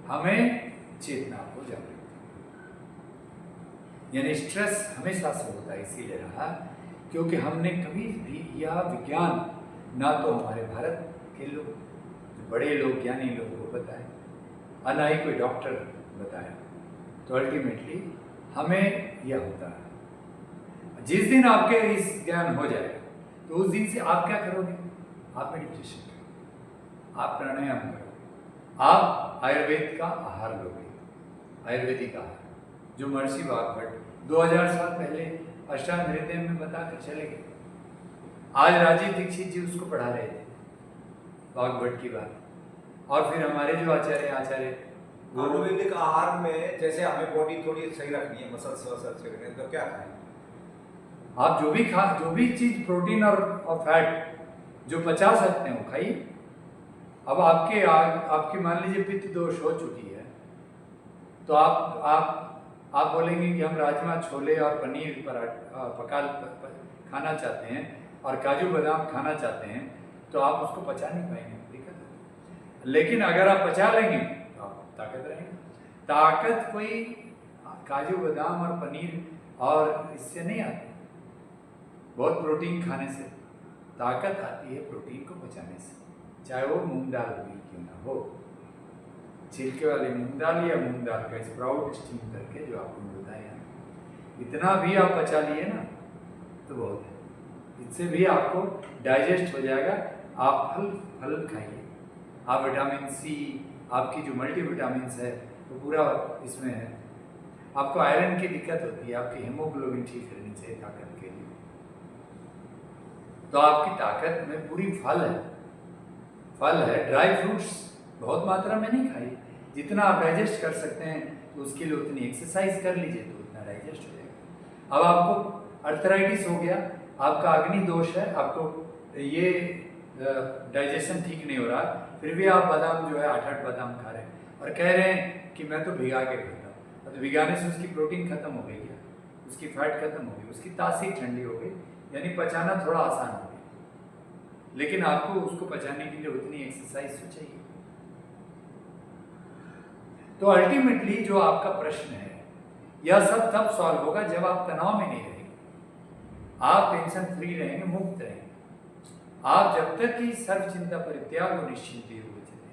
हमें चेतना को जागृत करना, यानी स्ट्रेस हमेशा से होता है इसीलिए रहा क्योंकि हमने कभी भी यह विज्ञान ना तो हमारे भारत के लोग, बड़े लोग, ज्ञानी लोग को बताए, और ना ही कोई डॉक्टर बताया। तो अल्टीमेटली हमें यह होता है। जिस दिन आपके इस ज्ञान हो जाएगा तो उस दिन से आप क्या करोगे? आप मेडिटेशन करोगे, आप प्राणायाम करोगे, आप आयुर्वेद का आहार लोगे, आयुर्वेदिक आहार जो महर्षि वाग्भट 2000 साल पहले अष्टांग हृदय में बताकर चले गए। आज राजीव दीक्षित जी उसको पढ़ा रहे थे, वाग्भट की बात। और फिर हमारे जो आचार्य आयुर्वेदिक आहार में जैसे हमें बॉडी थोड़ी सही रखनी है, मसल्स वसल्स सही रखने, तो क्या खाएं? आप जो भी चीज प्रोटीन और फैट जो पचा सकते हैं वो खाइए। अब आपकी मान लीजिए पित्त दोष हो चुकी है, तो आप बोलेंगे कि हम राजमा, छोले और पनीर खाना चाहते हैं और काजू बादाम खाना चाहते हैं, तो आप उसको पचा नहीं पाएंगे, दिक्कत है। लेकिन अगर आप पचा लेंगे तो आप ताकत रहेंगे। ताकत कोई काजू बादाम और पनीर और इससे नहीं आती, बहुत प्रोटीन खाने से ताकत आती है, प्रोटीन को पचाने से, चाहे वो मूंग दाल भी क्यों ना हो, छिलके वाली मूंग दाल या मूंग दाल का स्प्राउट स्टीम करके जो आपको मिलता है, इतना भी आप पचा लिए ना तो बहुत है, इससे भी आपको डाइजेस्ट हो जाएगा। आप फल खाइए, आप विटामिन सी, आपकी जो मल्टीविटामिन है वो पूरा इसमें है। आपको आयरन की दिक्कत होती है, आपकी हेमोग्लोबिन ठीक रहनी चाहिए ताकत के लिए, तो आपकी ताकत में पूरी फल है। ड्राई फ्रूट्स बहुत मात्रा में नहीं खाइए, जितना आप डाइजेस्ट कर सकते हैं तो उसके लिए उतनी एक्सरसाइज कर लीजिए तो उतना डाइजेस्ट हो जाएगा। अब आपको अर्थराइटिस हो गया, आपका अग्नि दोष है, आपको ये डाइजेशन ठीक नहीं हो रहा, फिर भी आप बादाम जो है 8-8 बादाम खा रहे हैं और कह रहे हैं कि मैं तो भिगा के खाता हूँ, तो भिगाने से उसकी प्रोटीन खत्म हो गई क्या, उसकी फैट खत्म हो गई, उसकी तासीर ठंडी हो गई, यानी पचाना थोड़ा आसान हो गया। लेकिन आपको उसको पचाने के लिए उतनी एक्सरसाइज तो चाहिए। तो अल्टीमेटली जो आपका प्रश्न है, यह सब तब सॉल्व होगा जब आप तनाव में नहीं रहेंगे, आप टेंशन फ्री रहेंगे, मुक्त रहेंगे। आप जब तक कि सर्व चिंता परित्याग और निश्चिंत योग चले,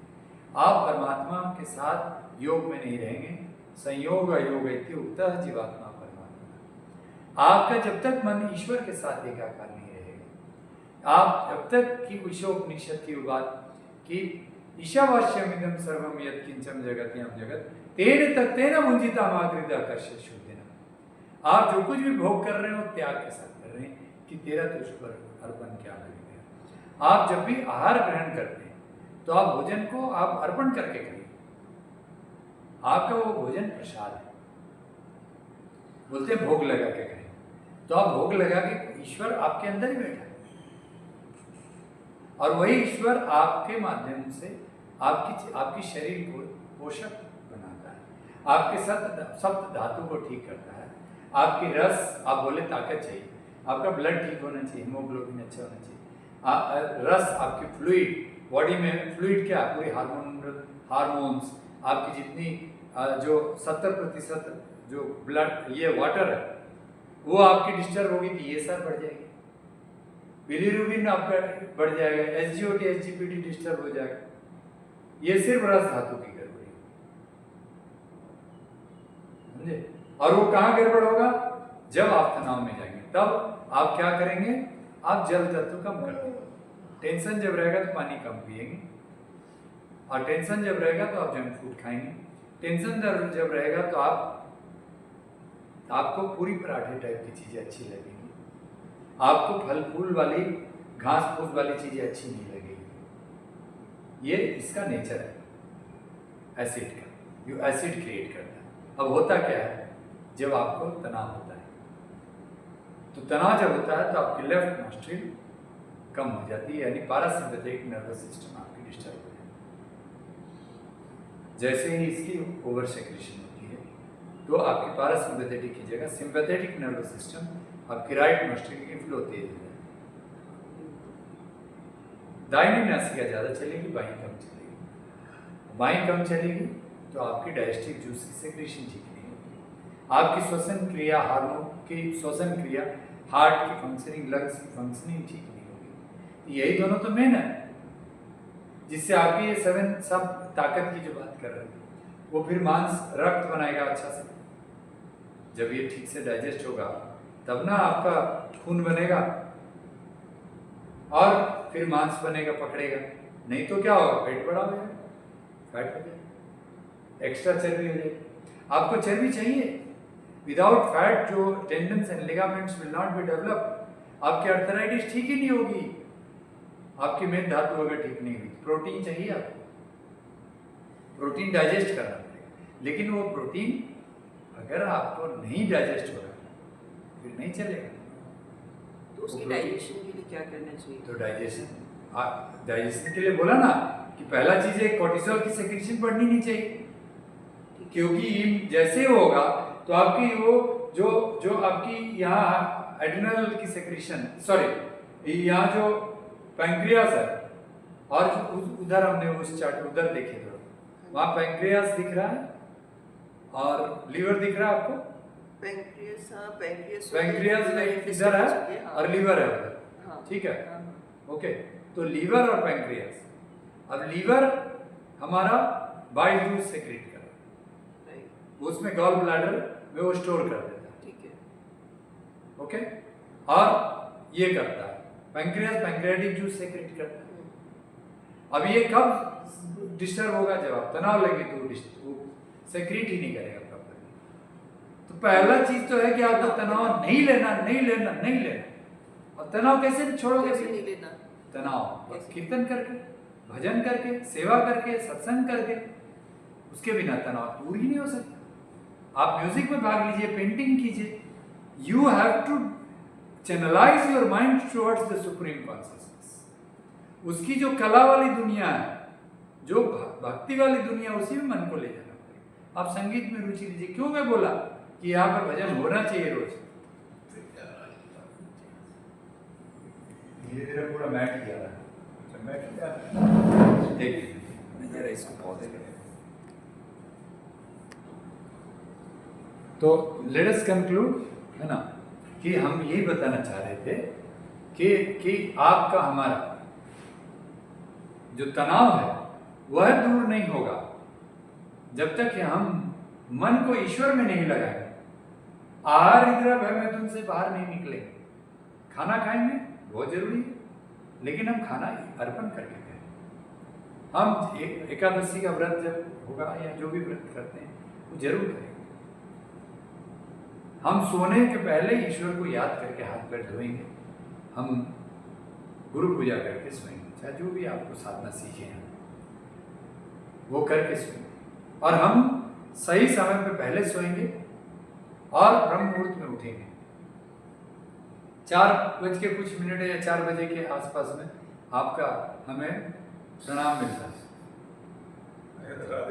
आप परमात्मा के साथ योग में नहीं रहेंगे। संयोग अयोग उक्तः जीवात्मा परमात्मा। आपका जब तक मन ईश्वर के साथ एकाकार नहीं रहेगा, आप जब तक कि ईशोपनिषद की बात कि ईशावास्यमिदं सर्वम यत् किंचन जगत्यम जगत तेन तत्तेन मुंजिता मागृता कर्षे शुद्धिना। आप जो कुछ भी भोग कर रहे हो त्याग के साथ कर रहे हैं कि तेरा तुझ पर अर्पण क्या लगेगा। आप जब भी आहार ग्रहण करते हैं तो आप भोजन को आप अर्पण करके करिए, आपका वो भोजन प्रसाद है, बोलते हैं भोग लगा के करें, तो आप भोग लगा के, ईश्वर आपके अंदर ही बैठा है और वही ईश्वर आपके माध्यम से आपकी शरीर को पोषक बनाता है, आपके सप्त धातु को ठीक करता है, आपकी रस, आप बोले ताकत चाहिए, आपका ब्लड ठीक होना चाहिए, हीमोग्लोबिन अच्छा होना चाहिए, रस, आपकी फ्लूइड, बॉडी में फ्लूइड क्या, पूरी हार्मोन्स, आपकी जितनी जो 70% जो ब्लड ये वाटर है वो आपकी डिस्टर्ब होगी तो ये सब बढ़ जाएगी। बिलीरुबिन आपका बढ़ जाएगा, एसजीओटी एसजीपीटी डिस्टर्ब हो जाएगा। ये सिर्फ रस धातु की गड़बड़ी, समझे? और वो कहाँ गड़बड़ होगा? जब आप तनाव में जाएंगे तब आप क्या करेंगे? आप जल तत्व कम कर देंगे। टेंशन जब रहेगा तो पानी कम पिएंगे, और टेंशन जब रहेगा तो आप जंक फूड खाएंगे। टेंशन जब रहेगा तो आपको पूरी पराठे टाइप की चीजें अच्छी लगेंगी, आपको फल फूल वाली घास फूस वाली चीजें अच्छी नहीं लगेगी। ये इसका नेचर है एसिड का, जो एसिड क्रिएट करता है। अब होता क्या है, जब आपको तनाव होता है, तो तनाव जब होता है तो आपकी लेफ्ट नॉस्ट्रिल कम हो जाती है, यानी पैरासिम्पैथेटिक नर्वस सिस्टम आपकी डिस्टर्ब हो जाती है। जैसे ही इसकी ओवर सेक्रेशन होती है तो आपकी पैरासिम्पैथेटिक की जगह सिंपैथेटिक नर्वस सिस्टम आपकी राइट नॉस्ट्रिल की फ्लो तेज हो जाती है। दाहिनी नासिका ज़्यादा चलेगी, बाईं कम चलेगी। बाईं कम चलेगी तो आपकी डाइजेस्टिव जूस की सेक्रेशन ठीक नहीं होगी, आपकी श्वसन क्रिया, हार्मोन की श्वसन क्रिया, हार्ट की फंक्शनिंग, लंग्स की फंक्शनिंग ठीक नहीं होगी। यही दोनों तो मेन है जिससे आपकी ये 7 सब ताकत की जो बात कर रहे हैं, वो फिर मांस रक्त बनाएगा अच्छा से। जब ये ठीक से डाइजेस्ट होगा तब ना आपका खून बनेगा और फिर मांस बनेगा, पकड़ेगा। नहीं तो क्या होगा? पेट बड़ा हो जाएगा, फैट हो जाएगा, एक्स्ट्रा चर्बी हो जाएगी। आपको चर्बी चाहिए। विदाउट फैट जो tendons and ligaments will not be develop. आपकी अर्थराइटिस ठीक ही नहीं होगी, आपकी मेद धातु अगर ठीक नहीं हुई। प्रोटीन चाहिए आपको, प्रोटीन डाइजेस्ट करना पड़ेगा, लेकिन वो प्रोटीन अगर आपको नहीं डाइजेस्ट हो रहा फिर नहीं चलेगा। तो उसकी डाइजेशन के लिए क्या करना चाहिए? तो डाइजेशन के लिए बोला ना कि पहला चीज है कोर्टिसोल की सेक्रेशन बढ़नी नहीं चाहिए, क्योंकि जैसे होगा तो आपकी वो जो आपकी यहाँ एड्रिनल की सेक्रेशन, सॉरी यहाँ जो पैंक्रियास है, और उधर हमने उस चार्ट उधर देखे थे, वहाँ पैंक्रियास दिख रहा है और लीवर दिख रहा है आपको। पैंक्रियास, हाँ, पैंक्रियास इधर है और लीवर है उधर, हाँ, ठीक है, हाँ, ओके। तो लीवर और पैंक्रियास, अब लीवर हमारा बाइल जूस सेक्रेट कर रहा है, उसमें गॉल ब्लैडर में वो स्टोर कर देता है, ठीक है, ओके। और ये करता है पैंक्रियास, पैंक्रियाटिक जूस सेक्रेट करता है। अब ये कब डिस्टर्ब होगा? जब आप तनाव लगे तो वो सेक्रेट ही नहीं करेगा प्रॉपर्ली। तो पहला चीज तो है कि आपको तनाव नहीं लेना, नहीं लेना, नहीं लेना। और तनाव कैसे छोड़ोगे? कैसे नहीं लेना? तनाव कीर्तन करके, भजन करके, सेवा करके, सत्संग करके, उसके बिना तनाव दूर ही नहीं हो सकता। आप म्यूजिक में भाग लीजिए, पेंटिंग कीजिए, you have to channelise your mind towards the supreme consciousness. उसकी जो कला वाली दुनिया है, जो भक्ति वाली दुनिया, उसी में मन को ले जाना पड़ेगा। आप संगीत में रुचि लीजिए। क्यों मैं बोला कि यहाँ पर भजन होना चाहिए रोज? धीरे धीरे पूरा मैट किया रहा है, मैट देखिए जरा इसको पॉज करें। तो लेट अस कंक्लूड, है ना, कि हम यही बताना चाह रहे थे कि आपका हमारा जो तनाव है वह दूर नहीं होगा जब तक कि हम मन को ईश्वर में नहीं लगाएंगे। आहार निद्रा भय मैथुन से बाहर नहीं निकलेंगे। खाना खाएंगे बहुत जरूरी है, लेकिन हम खाना अर्पण करके करें। हम एकादशी का व्रत जब होगा या जो भी व्रत करते हैं वो जरूर करेंगे। हम सोने के पहले ईश्वर को याद करके हाथ पैर धोएंगे। हम गुरु पूजा करके सोएंगे, चाहे जो भी आपको साधना सीखे हैं वो करके सोएंगे। और हम सही समय पे पहले सोएंगे और ब्रह्म मुहूर्त में उठेंगे। 4 बज के कुछ मिनट या 4 बजे के आसपास में आपका हमें प्रणाम मिलता है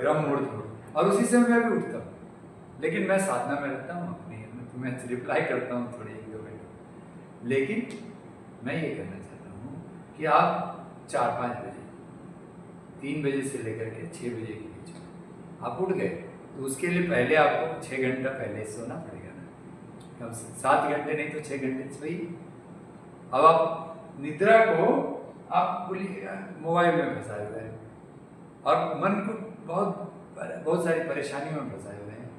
ब्रह्म मुहूर्त में, और उसी समय मैं भी उठता हूँ। लेकिन मैं साधना में रहता हूँ अपनी, तो मैं रिप्लाई करता हूँ थोड़ी 1-2 घंटे। लेकिन मैं ये कहना चाहता हूँ कि आप 4-5 बजे, 3 बजे से लेकर के 6 बजे के बीच आप उठ गए, तो उसके लिए पहले आपको 6 घंटा पहले सोना पड़ेगा ना, कम से 7 घंटे नहीं तो 6 घंटे सोइए। अब आप निद्रा को आप बोलिए मोबाइल में फंसाए हुए हैं और मन को बहुत सारी परेशानियों में फंसाए हुए हैं,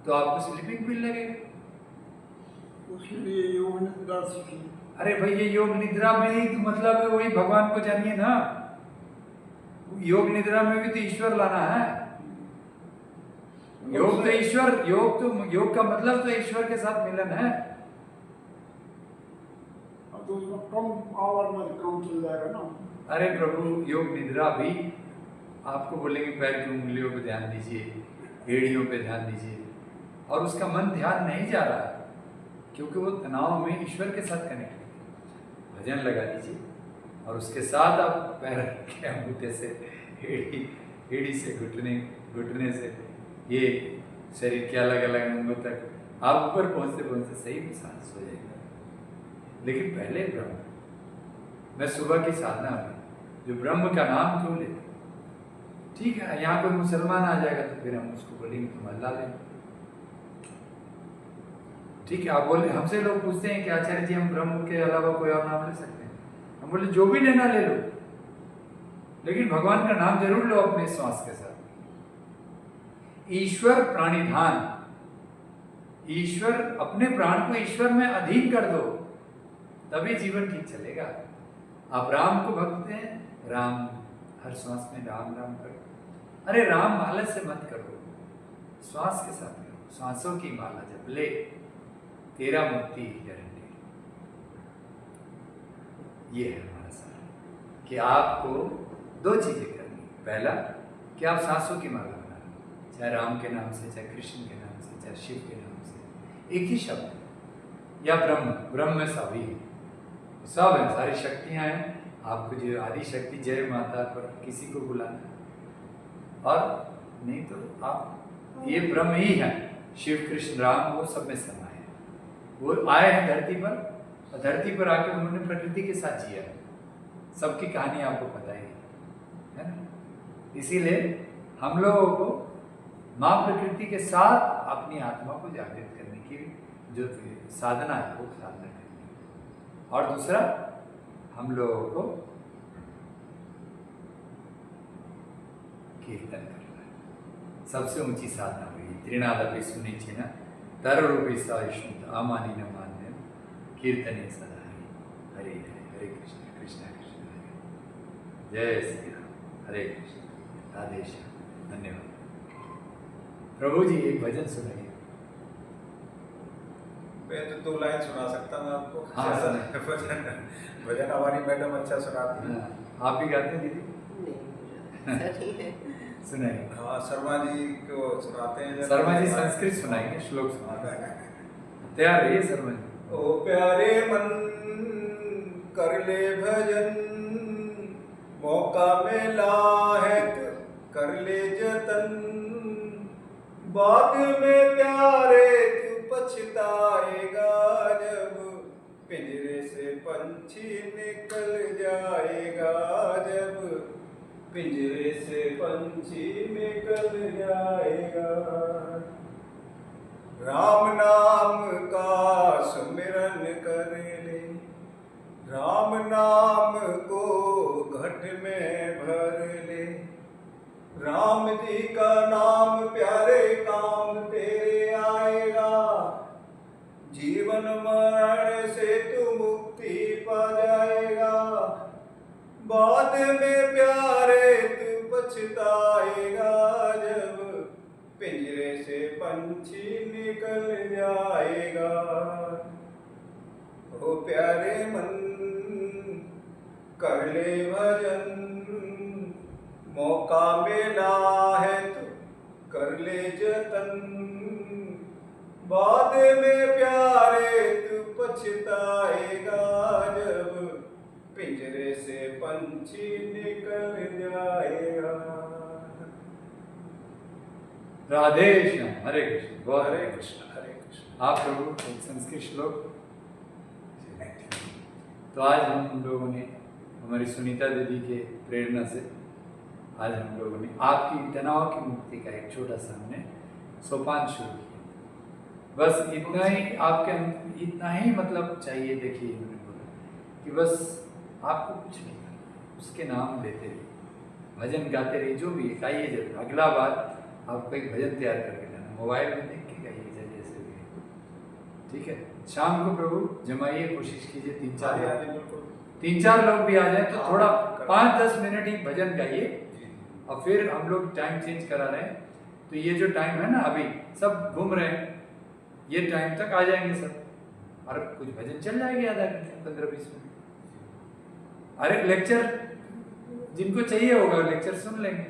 तो आपको स्लीपिंग पिल लगेगा। उसके लिए योग निद्रा सीखी। अरे भाई ये योग निद्रा में ही तो मतलब है वही भगवान को जानिए ना। योग निद्रा में भी तो ईश्वर लाना है। योग तो ईश्वर, योग का मतलब तो ईश्वर के साथ मिलन है। अब तो उसमें कम आवर में काम चल जाएगा ना। अरे प्रभु योग निद्रा भी आपको बोलेंगे पैर की उंगलियों पे ध्यान दीजिए, एड़ियों पे ध्यान दीजिए, और उसका मन ध्यान नहीं जा रहा है क्योंकि वो तनाव में ईश्वर के साथ कनेक्ट है। भजन लगा दीजिए और उसके साथ आप पैर के अंगूठे से एड़ी से घुटने से ये शरीर के अलग अलग अंगों तक आप ऊपर पहुंचते पहुंचते सही में सांस हो जाएगा। लेकिन पहले ब्रह्म, मैं सुबह की साधना में जो ब्रह्म का नाम क्यों लेते, ठीक है यहाँ कोई मुसलमान आ जाएगा तो फिर हम उसको बोलेंगे तुम अल्लाह ले, ठीक है। आप बोले, हमसे लोग पूछते हैं कि आचार्य जी हम ब्रह्म के अलावा कोई और नाम ले सकते हैं? हम बोले जो भी लेना ले लो, लेकिन भगवान का नाम जरूर लो अपने श्वास के साथ। ईश्वर प्राणिधान, ईश्वर, अपने प्राण को ईश्वर में अधीन कर दो, तभी जीवन ठीक चलेगा। आप राम को भक्त हैं, राम हर श्वास में राम राम करो। अरे राम माला से मत करो, श्वास के साथ करो। श्वासों की माला जब ले तेरा मुक्ति गारंटी। ये है हमारा सारा कि आपको दो चीजें करनी। पहला कि आप सांसों की माला बना लो, चाहे राम के नाम से, चाहे कृष्ण के नाम से, चाहे शिव के नाम से, एक ही शब्द, या ब्रह्म में सभी सब है, सारी शक्तियां हैं। आपको जो आदि शक्ति जय माता पर किसी को बुलाना, और नहीं तो आप ये ब्रह्म ही है। शिव कृष्ण राम वो सब में समाये हैं। वो आए हैं धरती पर, और धरती पर आके उन्होंने प्रकृति के साथ जिया है। सबकी कहानी आपको पता ही है ना। इसीलिए हम लोगों को माँ प्रकृति के साथ अपनी आत्मा को जागृत करने की जो साधना है वो साधना करनी है। और दूसरा हम लोगों को कीर्तन करना है। सबसे ऊंची साधना हुई त्रिनादपि सुनिचिन तररूपी सहिष्णुता आमानी न मान्य कीर्तने सदा हरि। हरे हरे, हरे कृष्ण कृष्ण कृष्ण हरे। जय श्री राम, हरे कृष्ण, राधे श्याम। धन्यवाद। प्रभु जी एक भजन सुनाइए। मैं तो 2 लाइन सुना सकता हूँ आपको। हाँ, भजन हमारी मैडम अच्छा सुनाती है। आप भी गाते हैं दीदी? नहीं, ऐसा नहीं है। सुनाइए। हाँ, शर्मा जी को सुनाते हैं। शर्मा जी संस्कृत सुनाएंगे, श्लोक सुनाएंगे। तैयार रहिए शर्मा जी। ओ प्यारे मन कर ले भजन, मौका मिला है तो कर ले जतन, बाद में प्यारे तू पछताएगा जब पिंजरे से पंछी निकल जाएगा, जब पिंजरे से पंछी निकल जाएगा। राम नाम का सुमिरन कर ले, राम नाम को घट में भर ले, राम जी का नाम प्यारे काम तेरे आएगा, जीवन मरण से तू मुक्ति पा जाएगा, बाद में प्यारे तू पछताएगा जब पिंजरे से पंछी निकल जाएगा। ओ प्यारे मन कर ले भजन, मौका मिला है तो कर ले जतन, बाद में प्यारे तू पछताएगा जब पिंजरे से पंछी निकल जाएगा। राधे श्याम, हरे कृष्ण। बहुत हरे कृष्ण हरे कृष्ण। आप प्रभु एक संस्कृत श्लोक। तो आज हम लोगों ने हमारी सुनीता दीदी के प्रेरणा से आज हम लोगों ने आपकी तनाव की मुक्ति का एक छोटा सा हमने सोपान शुरू किया। बस इतना ही आपके इतना ही मतलब चाहिए। देखिए उन्होंने बोला कि बस आपको कुछ नहीं करना, उसके नाम लेते रहिए, भजन गाते रहिए, जो भी है गाइए जरूर। अगला बार आपको एक भजन तैयार करके लाना, मोबाइल में देख के गाइए जैसे भी है, ठीक है। शाम को प्रभु जमाइए, कोशिश कीजिए 3-4 लोग भी आ जाए तो थोड़ा 5-10 मिनट ही भजन गाइए, और फिर हम लोग टाइम चेंज करा रहे हैं, तो ये जो टाइम है ना अभी सब घूम रहे हैं, ये टाइम तक आ जाएंगे सब, और कुछ भजन चल जाएंगे आधा घंटे 15-20 मिनट। अरे लेक्चर जिनको चाहिए होगा लेक्चर सुन लेंगे,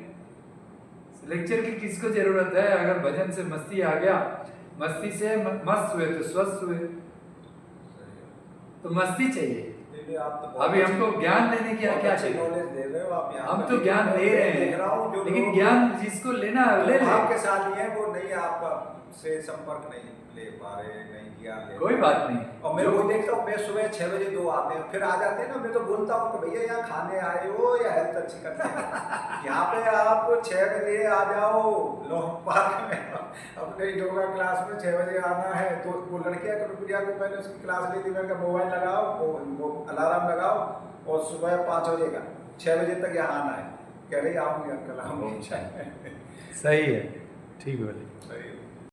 लेक्चर की किसको जरूरत है? अगर भजन से मस्ती आ गया, मस्ती से मस्त हुए तो स्वस्थ हुए, तो मस्ती चाहिए। अभी हमको ज्ञान देने की क्या चाहिए? नॉलेज दे रहे हो आप, हम तो ज्ञान दे रहे हैं, लेकिन ज्ञान जिसको लेना है ले ले। आपके साथ ही है वो नहीं, आपका से संपर्क नहीं ले पा रहे, नहीं ज्ञान ले, कोई बात नहीं। और मैं वो देखता हूँ, मैं सुबह 6 बजे 2 आते हैं, फिर आ जाते हैं ना, मैं तो बोलता हूँ कि भैया यहाँ खाने आए हो या हेल्थ अच्छी करते हैं, यहाँ पे आप 6 बजे आ जाओ, लॉन्ग पार्क में अपने योगा क्लास में 6 बजे आना है। तो वो लड़कियाँ प्रिया को मैंने उसकी क्लास ली थी, मैंने कहा मोबाइल लगाओ, वो अलार्म लगाओ, और सुबह 5 बजे का 6 बजे तक यहाँ आना है। कह रही आऊँगी अंकल, आऊँगी। सही है, ठीक बोले। सही